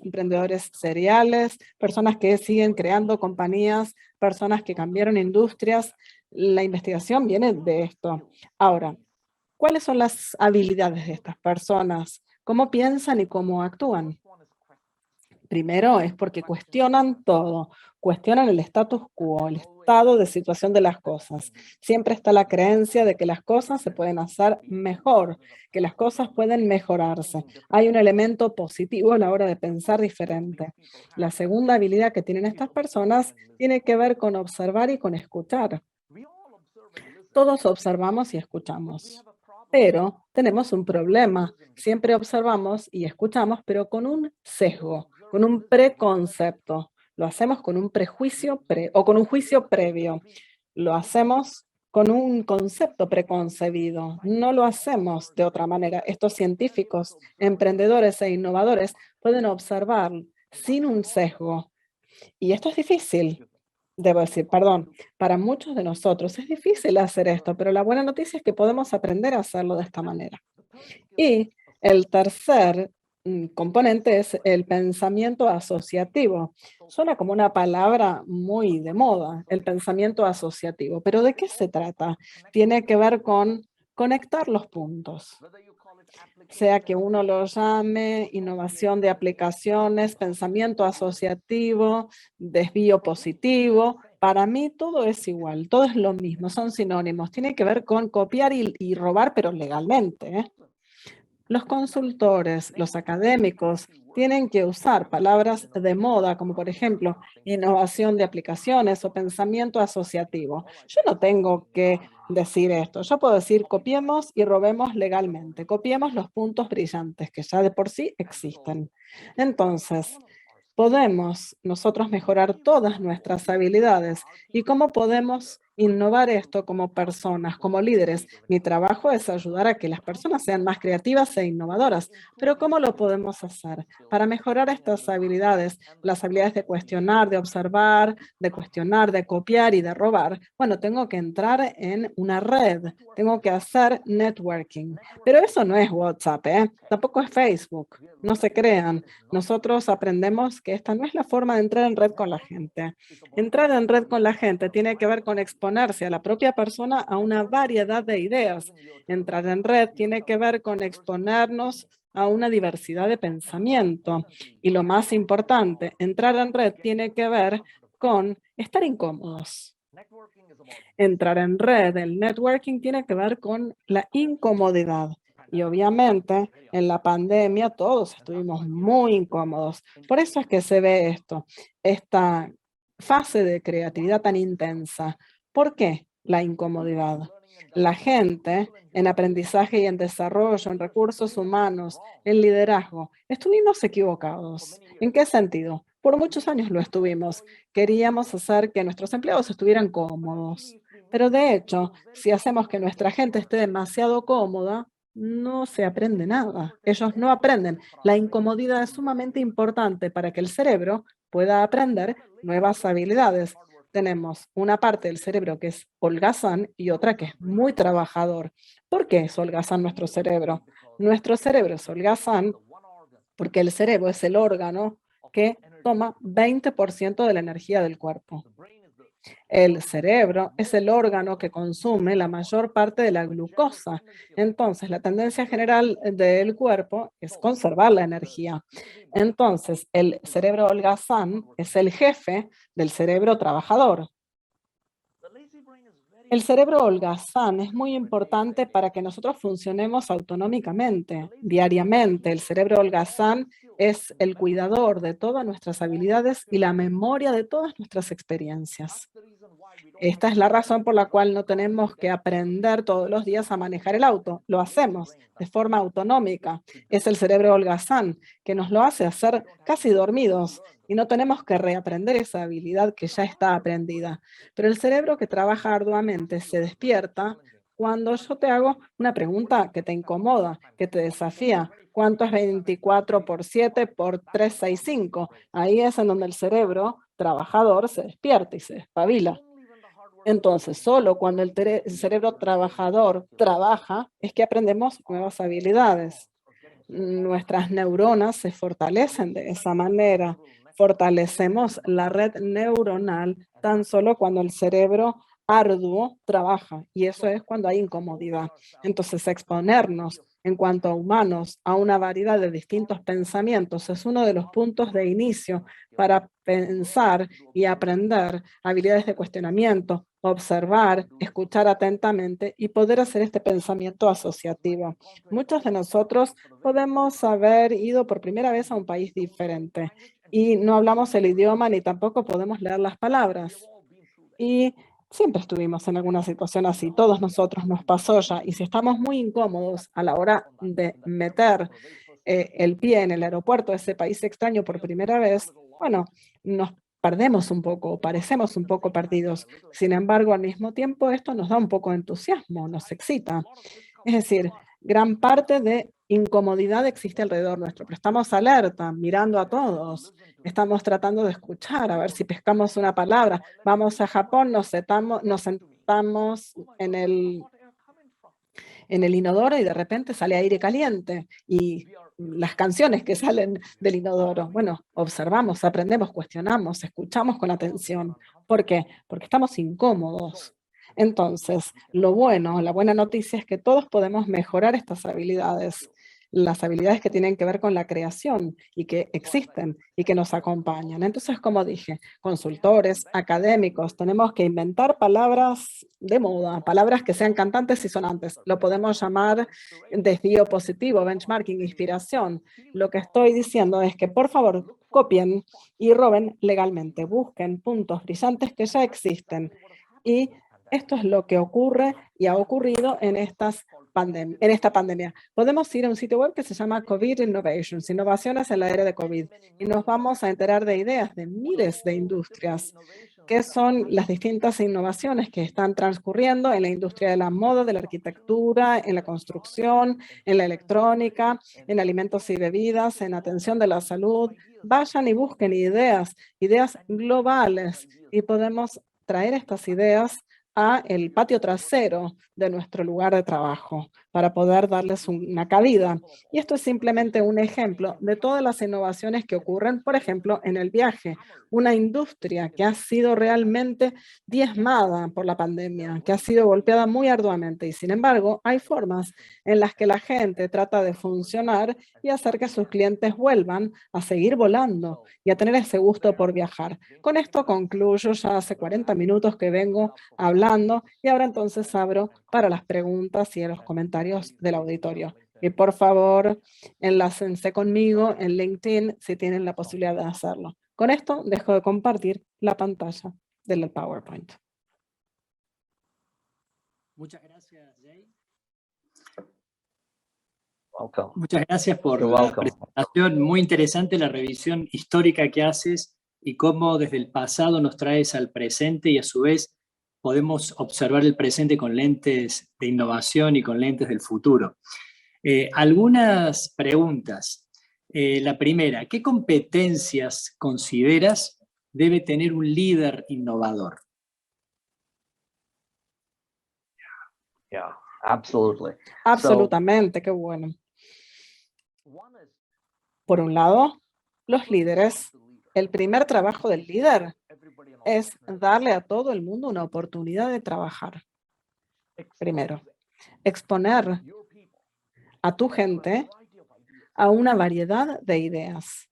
seriales, personas que siguen creando compañías, personas que cambiaron industrias. La investigación viene de esto. Ahora, ¿cuáles son las habilidades de estas personas? ¿Cómo piensan y cómo actúan? Primero es porque cuestionan todo, cuestionan el status quo, el estado de situación de las cosas. Siempre está la creencia de que las cosas se pueden hacer mejor, que las cosas pueden mejorarse. Hay un elemento positivo a la hora de pensar diferente. La segunda habilidad que tienen estas personas tiene que ver con observar y con escuchar. Todos observamos y escuchamos, pero tenemos un problema. Siempre observamos y escuchamos, pero con un sesgo, con un preconcepto. Lo hacemos con un prejuicio o con un juicio previo. Lo hacemos con un concepto preconcebido. No lo hacemos de otra manera. Estos científicos, emprendedores e innovadores pueden observar sin un sesgo. Y esto es difícil. Debo decir, perdón, para muchos de nosotros es difícil hacer esto, pero la buena noticia es que podemos aprender a hacerlo de esta manera. Y el tercer componente es el pensamiento asociativo. Suena como una palabra muy de moda, el pensamiento asociativo, pero ¿de qué se trata? Tiene que ver con conectar los puntos. Sea que uno lo llame innovación de aplicaciones, pensamiento asociativo, desvío positivo, para mí todo es igual, todo es lo mismo, son sinónimos. Tiene que ver con copiar y robar, pero legalmente, ¿eh? Los consultores, los académicos, tienen que usar palabras de moda, como por ejemplo, innovación de aplicaciones o pensamiento asociativo. Yo no tengo que decir esto. Yo puedo decir copiemos y robemos legalmente. Copiemos los puntos brillantes que ya de por sí existen. Entonces, podemos nosotros mejorar todas nuestras habilidades y cómo podemos innovar esto como personas, como líderes. Mi trabajo es ayudar a que las personas sean más creativas e innovadoras, pero ¿cómo lo podemos hacer? Para mejorar estas habilidades, las habilidades de cuestionar, de observar, de cuestionar, de copiar y de robar, bueno, tengo que entrar en una red, tengo que hacer networking, pero eso no es WhatsApp, ¿eh? Tampoco es Facebook, no se crean. Nosotros aprendemos que esta no es la forma de entrar en red con la gente. Entrar en red con la gente tiene que ver con exponerse a la propia persona a una variedad de ideas. Entrar en red tiene que ver con exponernos a una diversidad de pensamiento. Y lo más importante, entrar en red tiene que ver con estar incómodos. Entrar en red, el networking tiene que ver con la incomodidad. Y obviamente en la pandemia todos estuvimos muy incómodos. Por eso es que se ve esto, esta fase de creatividad tan intensa. ¿Por qué la incomodidad? La gente en aprendizaje y en desarrollo, en recursos humanos, en liderazgo, estuvimos equivocados. ¿En qué sentido? Por muchos años lo estuvimos. Queríamos hacer que nuestros empleados estuvieran cómodos. Pero de hecho, si hacemos que nuestra gente esté demasiado cómoda, no se aprende nada. Ellos no aprenden. La incomodidad es sumamente importante para que el cerebro pueda aprender nuevas habilidades. Tenemos una parte del cerebro que es holgazán y otra que es muy trabajador. ¿Por qué es holgazán nuestro cerebro? Nuestro cerebro es holgazán porque el cerebro es el órgano que toma 20% de la energía del cuerpo. El cerebro es el órgano que consume la mayor parte de la glucosa. Entonces, la tendencia general del cuerpo es conservar la energía. Entonces, el cerebro holgazán es el jefe del cerebro trabajador. El cerebro holgazán es muy importante para que nosotros funcionemos autonómicamente, diariamente. El cerebro holgazán es el cuidador de todas nuestras habilidades y la memoria de todas nuestras experiencias. Esta es la razón por la cual no tenemos que aprender todos los días a manejar el auto. Lo hacemos de forma autonómica. Es el cerebro holgazán que nos lo hace hacer casi dormidos y no tenemos que reaprender esa habilidad que ya está aprendida. Pero el cerebro que trabaja arduamente se despierta cuando yo te hago una pregunta que te incomoda, que te desafía. ¿Cuánto es 24 por 7 por 365? Ahí es en donde el cerebro trabajador se despierta y se despabila. Entonces, solo cuando el cerebro trabajador trabaja es que aprendemos nuevas habilidades. Nuestras neuronas se fortalecen de esa manera. Fortalecemos la red neuronal tan solo cuando el cerebro arduo trabaja, y eso es cuando hay incomodidad. Entonces, exponernos en cuanto a humanos a una variedad de distintos pensamientos es uno de los puntos de inicio para pensar y aprender habilidades de cuestionamiento, observar, escuchar atentamente y poder hacer este pensamiento asociativo. Muchos de nosotros podemos haber ido por primera vez a un país diferente y no hablamos el idioma ni tampoco podemos leer las palabras. Y siempre estuvimos en alguna situación así, todos nosotros nos pasó ya. Y si estamos muy incómodos a la hora de meter el pie en el aeropuerto de ese país extraño por primera vez, bueno, nos perdemos un poco, parecemos un poco perdidos. Sin embargo, al mismo tiempo, esto nos da un poco de entusiasmo, nos excita. Es decir, gran parte de incomodidad existe alrededor nuestro, pero estamos alerta, mirando a todos. Estamos tratando de escuchar, a ver si pescamos una palabra. Vamos a Japón, nos sentamos en el inodoro y de repente sale aire caliente y las canciones que salen del inodoro. Bueno, observamos, aprendemos, cuestionamos, escuchamos con atención. ¿Por qué? Porque estamos incómodos. Entonces, lo bueno, la buena noticia es que todos podemos mejorar estas habilidades. las habilidades que tienen que ver con la creación y que existen y que nos acompañan. Entonces, como dije, consultores, académicos, tenemos que inventar palabras de moda, palabras que sean cantantes y sonantes. Lo podemos llamar desvío positivo, benchmarking, inspiración. Lo que estoy diciendo es que, por favor, copien y roben legalmente, busquen puntos brillantes que ya existen. Y esto es lo que ocurre y ha ocurrido en esta pandemia. Podemos ir a un sitio web que se llama COVID Innovations, innovaciones en la era de COVID, y nos vamos a enterar de ideas de miles de industrias, que son las distintas innovaciones que están transcurriendo en la industria de la moda, de la arquitectura, en la construcción, en la electrónica, en alimentos y bebidas, en atención de la salud. Vayan y busquen ideas globales, y podemos traer estas ideas a el patio trasero de nuestro lugar de trabajo para poder darles una cabida. Y esto es simplemente un ejemplo de todas las innovaciones que ocurren, por ejemplo, en el viaje, una industria que ha sido realmente diezmada por la pandemia, que ha sido golpeada muy arduamente, y sin embargo hay formas en las que la gente trata de funcionar y hacer que sus clientes vuelvan a seguir volando y a tener ese gusto por viajar. Con esto concluyo, ya hace 40 minutos que vengo hablando, y ahora entonces abro para las preguntas y los comentarios del auditorio. Y por favor, enlácense conmigo en LinkedIn si tienen la posibilidad de hacerlo. Con esto dejo de compartir la pantalla del PowerPoint. Muchas gracias, Jay. Welcome. Muchas gracias por You're la welcome. presentación. Muy interesante la revisión histórica que haces y cómo desde el pasado nos traes al presente, y a su vez podemos observar el presente con lentes de innovación y con lentes del futuro. Algunas preguntas. La primera, ¿qué competencias consideras debe tener un líder innovador? Yeah, absolutely. Absolutamente, qué bueno. Por un lado, los líderes, el primer trabajo del líder es darle a todo el mundo una oportunidad de trabajar. Primero, exponer a tu gente a una variedad de ideas.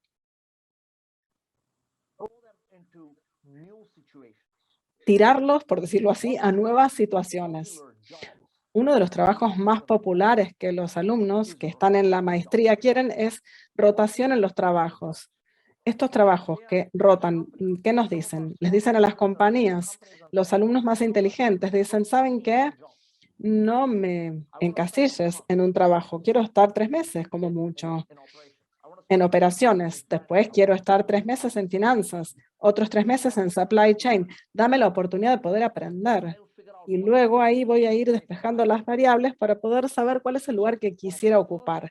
Tirarlos, por decirlo así, a nuevas situaciones. Uno de los trabajos más populares que los alumnos que están en la maestría quieren es rotación en los trabajos. Estos trabajos que rotan, ¿qué nos dicen? Les dicen a las compañías, los alumnos más inteligentes dicen, ¿saben qué? No me encasilles en un trabajo, quiero estar 3 meses como mucho en operaciones, después quiero estar 3 meses en finanzas, otros 3 meses en supply chain, dame la oportunidad de poder aprender. Y luego ahí voy a ir despejando las variables para poder saber cuál es el lugar que quisiera ocupar.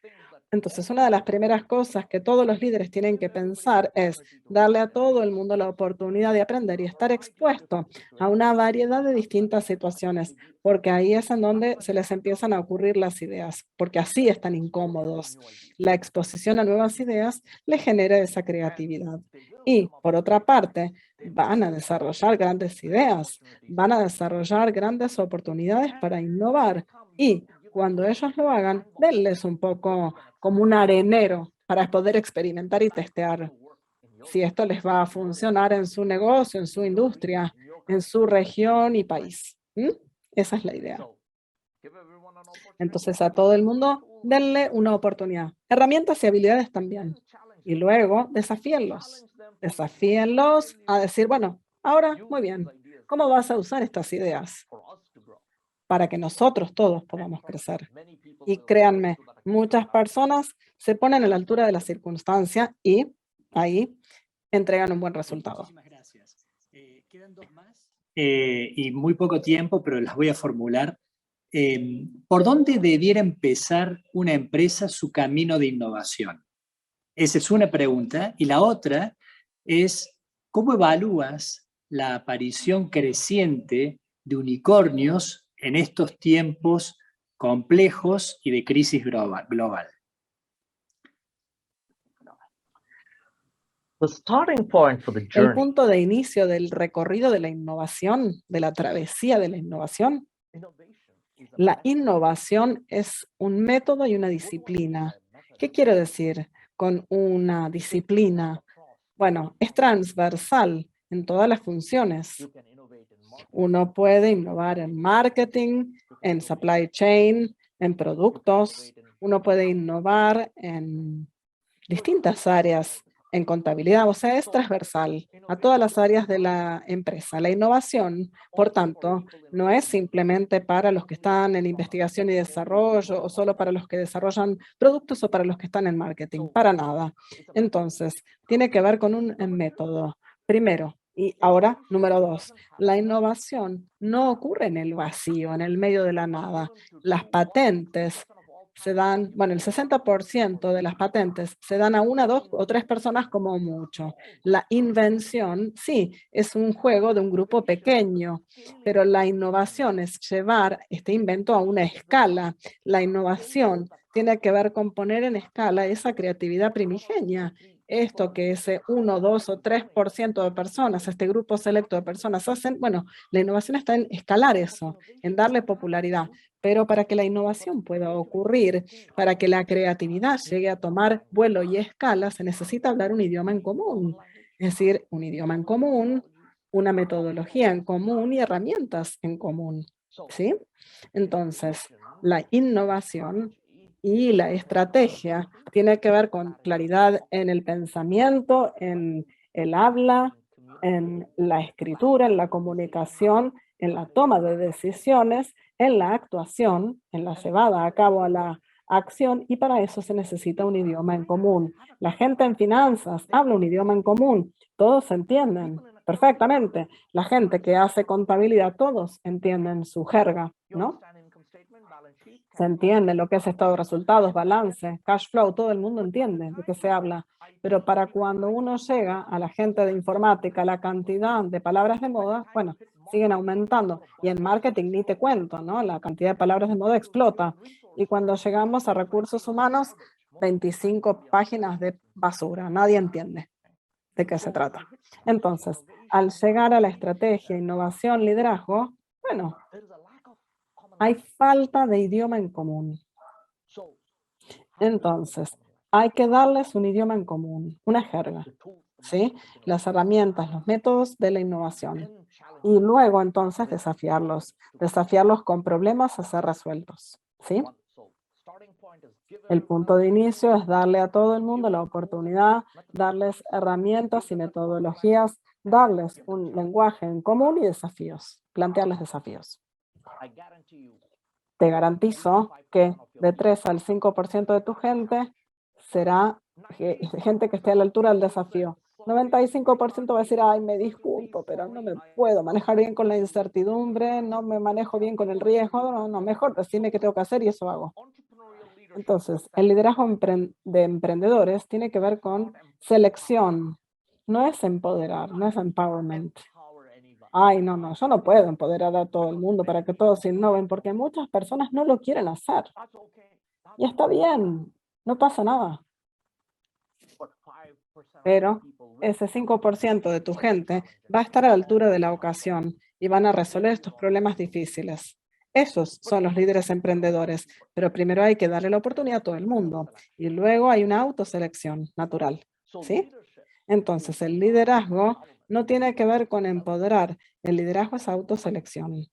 Entonces, una de las primeras cosas que todos los líderes tienen que pensar es darle a todo el mundo la oportunidad de aprender y estar expuesto a una variedad de distintas situaciones, porque ahí es en donde se les empiezan a ocurrir las ideas, porque así están incómodos. La exposición a nuevas ideas les genera esa creatividad. Y, por otra parte, van a desarrollar grandes ideas, van a desarrollar grandes oportunidades para innovar, y cuando ellos lo hagan, denles un poco como un arenero para poder experimentar y testear si esto les va a funcionar en su negocio, en su industria, en su región y país. Esa es la idea. Entonces, a todo el mundo, denle una oportunidad. Herramientas y habilidades también. Y luego, desafíenlos. Desafíenlos a decir, bueno, ahora, muy bien, ¿cómo vas a usar estas ideas para que nosotros todos podamos crecer? Y créanme, muchas personas se ponen a la altura de la circunstancia y ahí entregan un buen resultado. Muchísimas gracias. Quedan 2 más y muy poco tiempo, pero las voy a formular. ¿Por dónde debiera empezar una empresa su camino de innovación? Esa es una pregunta. Y la otra es, ¿cómo evalúas la aparición creciente de unicornios en estos tiempos complejos y de crisis global? The starting point for the El journey, punto de inicio del recorrido de la innovación, de la travesía de la innovación, la innovación es un método y una disciplina. ¿Qué quiero decir con una disciplina? Bueno, es transversal en todas las funciones. Uno puede innovar en marketing, en supply chain, en productos. Uno puede innovar en distintas áreas, en contabilidad, o sea, es transversal a todas las áreas de la empresa. La innovación, por tanto, no es simplemente para los que están en investigación y desarrollo o solo para los que desarrollan productos o para los que están en marketing, para nada. Entonces, tiene que ver con un método. Primero, y ahora, número 2, la innovación no ocurre en el vacío, en el medio de la nada. Las patentes se dan, bueno, el 60% de las patentes se dan a una, dos o tres personas como mucho. La invención, sí, es un juego de un grupo pequeño, pero la innovación es llevar este invento a una escala. La innovación tiene que ver con poner en escala esa creatividad primigenia. Esto que ese 1, 2 o 3% de personas, este grupo selecto de personas hacen, bueno, la innovación está en escalar eso, en darle popularidad. Pero para que la innovación pueda ocurrir, para que la creatividad llegue a tomar vuelo y escala, se necesita hablar un idioma en común. Es decir, un idioma en común, una metodología en común y herramientas en común. ¿Sí? Entonces, la innovación y la estrategia tiene que ver con claridad en el pensamiento, en el habla, en la escritura, en la comunicación, en la toma de decisiones, en la actuación, en la llevada a cabo a la acción, y para eso se necesita un idioma en común. La gente en finanzas habla un idioma en común, todos se entienden perfectamente. La gente que hace contabilidad, todos entienden su jerga, ¿no? Se entiende lo que es estado de resultados, balance, cash flow, todo el mundo entiende de qué se habla. Pero para cuando uno llega a la gente de informática, la cantidad de palabras de moda, bueno, siguen aumentando. Y en marketing ni te cuento, ¿no? La cantidad de palabras de moda explota. Y cuando llegamos a recursos humanos, 25 páginas de basura. Nadie entiende de qué se trata. Entonces, al llegar a la estrategia, innovación, liderazgo, bueno, hay falta de idioma en común. Entonces, hay que darles un idioma en común, una jerga, ¿sí? Las herramientas, los métodos de la innovación. Y luego, entonces, desafiarlos con problemas a ser resueltos, ¿sí? El punto de inicio es darle a todo el mundo la oportunidad, darles herramientas y metodologías, darles un lenguaje en común y desafíos, plantearles desafíos. Te garantizo que de 3 al 5% de tu gente será gente que esté a la altura del desafío. 95% va a decir, ay, me disculpo, pero no me puedo manejar bien con la incertidumbre, no me manejo bien con el riesgo, no, mejor decime qué tengo que hacer y eso hago. Entonces, el liderazgo de emprendedores tiene que ver con selección, no es empoderar, no es empowerment. Ay, no, yo no puedo empoderar a todo el mundo para que todos innoven, porque muchas personas no lo quieren hacer. Y está bien, no pasa nada. Pero ese 5% de tu gente va a estar a la altura de la ocasión y van a resolver estos problemas difíciles. Esos son los líderes emprendedores, pero primero hay que darle la oportunidad a todo el mundo y luego hay una autoselección natural, ¿sí? Entonces, el liderazgo no tiene que ver con empoderar, el liderazgo es autoselección.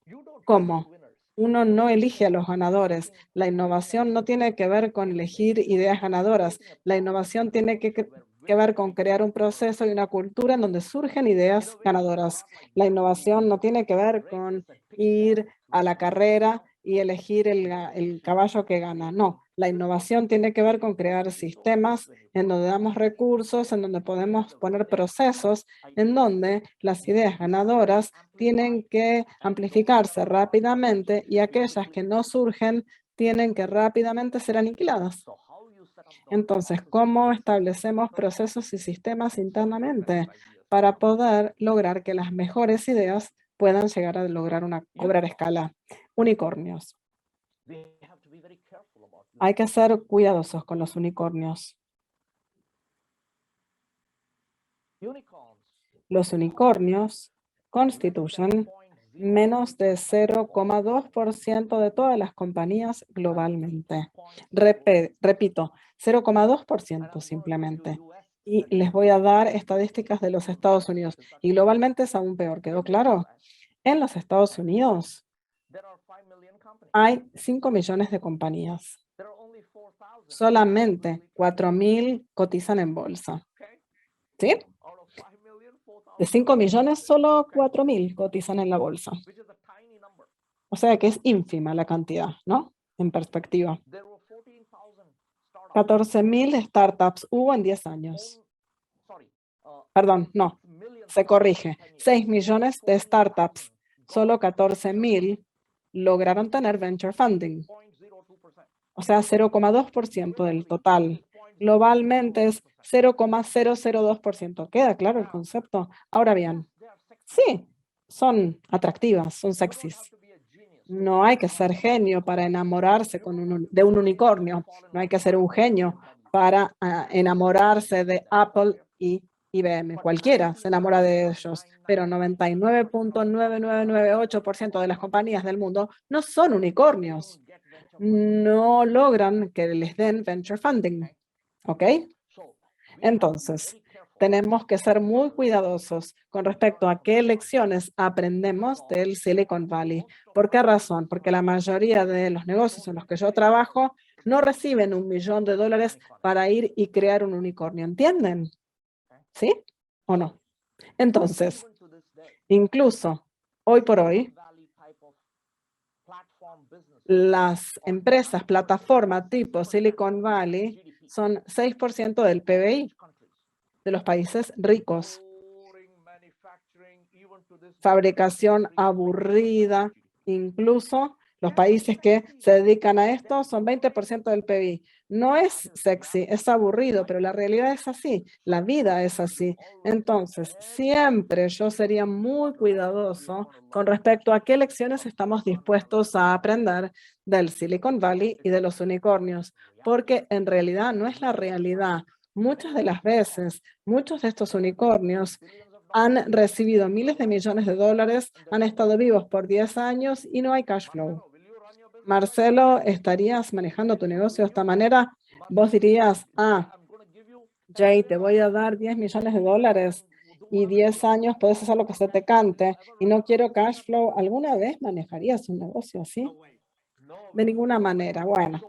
¿Cómo? Uno no elige a los ganadores. La innovación no tiene que ver con elegir ideas ganadoras. La innovación tiene que ver con crear un proceso y una cultura en donde surgen ideas ganadoras. La innovación no tiene que ver con ir a la carrera y elegir el caballo que gana. No, la innovación tiene que ver con crear sistemas en donde damos recursos, en donde podemos poner procesos, en donde las ideas ganadoras tienen que amplificarse rápidamente y aquellas que no surgen tienen que rápidamente ser aniquiladas. Entonces, ¿cómo establecemos procesos y sistemas internamente para poder lograr que las mejores ideas puedan llegar a lograr cobrar escala? Unicornios. Hay que ser cuidadosos con los unicornios. Los unicornios constituyen menos de 0,2% de todas las compañías globalmente. Repito, 0,2% simplemente. Y les voy a dar estadísticas de los Estados Unidos. Y globalmente es aún peor, ¿quedó claro? En los Estados Unidos hay 5 millones de compañías. Solamente 4.000 cotizan en bolsa. ¿Sí? De 5 millones, solo 4.000 cotizan en la bolsa. O sea que es ínfima la cantidad, ¿no? En perspectiva. 14.000 startups hubo en 10 años. Perdón, no, se corrige. 6 millones de startups. Solo 14.000 lograron tener venture funding. O sea, 0,2% del total. Globalmente es 0,002%. ¿Queda claro el concepto? Ahora bien, sí, son atractivas, son sexys. No hay que ser genio para enamorarse de un unicornio. No hay que ser un genio para enamorarse de Apple y IBM. Cualquiera se enamora de ellos, pero 99.9998% de las compañías del mundo no son unicornios. No logran que les den venture funding. ¿Ok? Entonces, tenemos que ser muy cuidadosos con respecto a qué lecciones aprendemos del Silicon Valley. ¿Por qué razón? Porque la mayoría de los negocios en los que yo trabajo no reciben $1 millón para ir y crear un unicornio. ¿Entienden? ¿Sí o no? Entonces, incluso hoy por hoy, las empresas plataforma tipo Silicon Valley son 6% del PBI de los países ricos. Fabricación aburrida, incluso los países que se dedican a esto son 20% del PBI. No es sexy, es aburrido, pero la realidad es así, la vida es así. Entonces, siempre yo sería muy cuidadoso con respecto a qué lecciones estamos dispuestos a aprender del Silicon Valley y de los unicornios, porque en realidad no es la realidad. Muchas de las veces, muchos de estos unicornios han recibido miles de millones de dólares, han estado vivos por 10 años y no hay cash flow. Marcelo, ¿estarías manejando tu negocio de esta manera? Vos dirías, Jay, te voy a dar 10 millones de dólares y 10 años puedes hacer lo que se te cante y no quiero cash flow. ¿Alguna vez manejarías un negocio así? De ninguna manera. Bueno.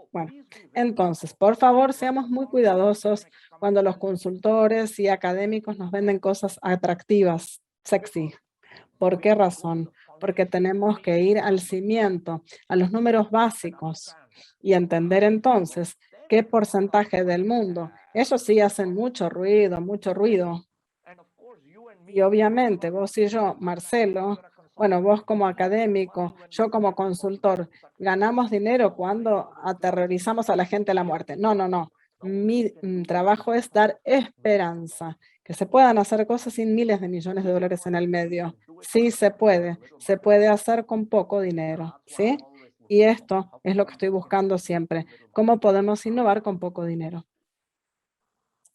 Entonces, por favor, seamos muy cuidadosos cuando los consultores y académicos nos venden cosas atractivas, sexy. ¿Por qué razón? Porque tenemos que ir al cimiento, a los números básicos y entender entonces qué porcentaje del mundo. Ellos sí hacen mucho ruido, mucho ruido. Y obviamente vos y yo, Marcelo, bueno, vos como académico, yo como consultor, ganamos dinero cuando aterrorizamos a la gente a la muerte. No. Mi trabajo es dar esperanza, que se puedan hacer cosas sin miles de millones de dólares en el medio. Sí se puede hacer con poco dinero, ¿sí? Y esto es lo que estoy buscando siempre. ¿Cómo podemos innovar con poco dinero?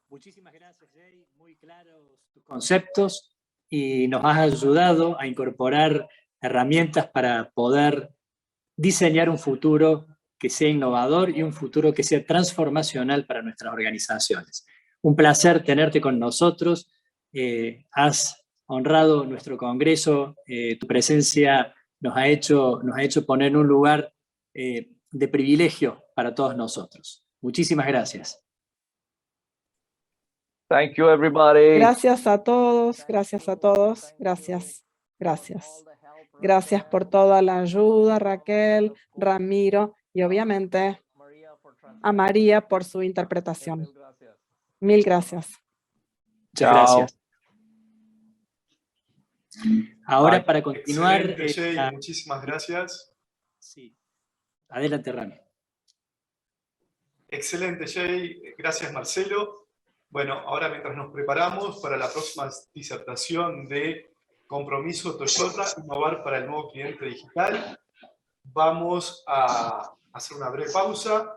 Muchísimas gracias, Jay. Muy claros tus conceptos y nos has ayudado a incorporar herramientas para poder diseñar un futuro que sea innovador y un futuro que sea transformacional para nuestras organizaciones. Un placer tenerte con nosotros. Has honrado nuestro congreso. Tu presencia nos ha hecho poner en un lugar de privilegio para todos nosotros. Muchísimas gracias. Thank you, everybody. Gracias a todos, gracias a todos, gracias. Gracias por toda la ayuda, Raquel, Ramiro y obviamente a María por su interpretación. Mil gracias. Muchas gracias. Ahora para continuar... Excelente, Jay, muchísimas gracias. Sí. Adelante, Rami. Excelente, Jay. Gracias, Marcelo. Bueno, ahora mientras nos preparamos para la próxima disertación de Compromiso Toyota, innovar para el nuevo cliente digital, vamos a hacer una breve pausa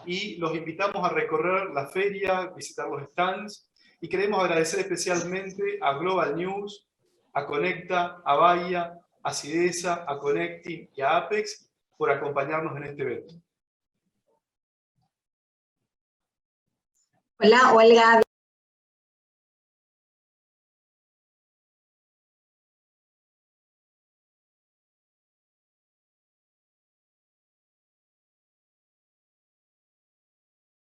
y los invitamos a recorrer la feria, visitar los stands y queremos agradecer especialmente a Global News, a Conecta, a Bahía, a CIDESA, a Connecting y a Apex por acompañarnos en este evento. Hola, Olga.